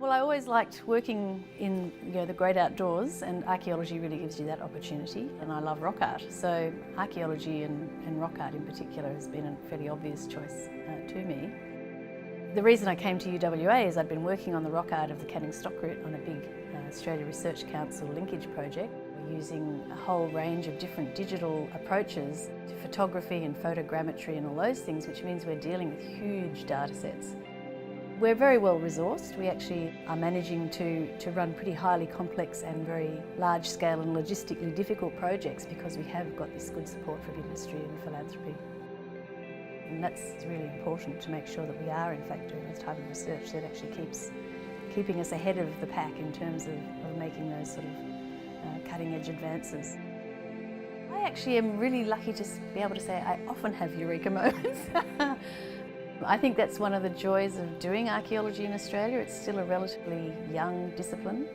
Well, I always liked working in the great outdoors, and archaeology really gives you that opportunity. And I love rock art, so archaeology and rock art in particular has been a fairly obvious choice to me. The reason I came to UWA is I'd been working on the rock art of the Canning Stock Route on a big Australia Research Council linkage project. We're using a whole range of different digital approaches to photography and photogrammetry and all those things, which means we're dealing with huge data sets. We're very well resourced. We actually are managing to run pretty highly complex and very large scale and logistically difficult projects because we have got this good support from industry and philanthropy. And that's really important to make sure that we are in fact doing this type of research that actually keeping us ahead of the pack in terms of making those sort of cutting edge advances. I actually am really lucky to be able to say I often have eureka moments. I think that's one of the joys of doing archaeology in Australia. It's still a relatively young discipline.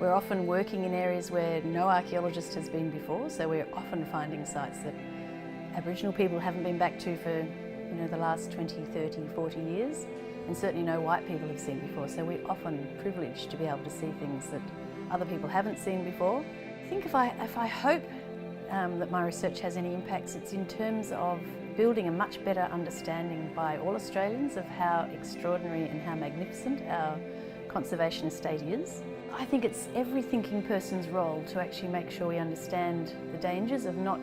We're often working in areas where no archaeologist has been before, so we're often finding sites that Aboriginal people haven't been back to for the last 20, 30, 40 years, and certainly no white people have seen before, so we're often privileged to be able to see things that other people haven't seen before. I think if I hope that my research has any impacts, it's in terms of building a much better understanding by all Australians of how extraordinary and how magnificent our conservation estate is. I think it's every thinking person's role to actually make sure we understand the dangers of not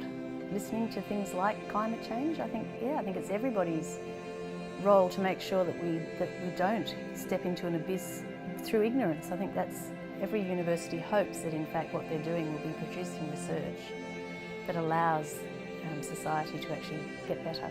listening to things like climate change. I think it's everybody's role to make sure that we don't step into an abyss through ignorance. I think that's every university hopes that in fact what they're doing will be producing research that allows society to actually get better.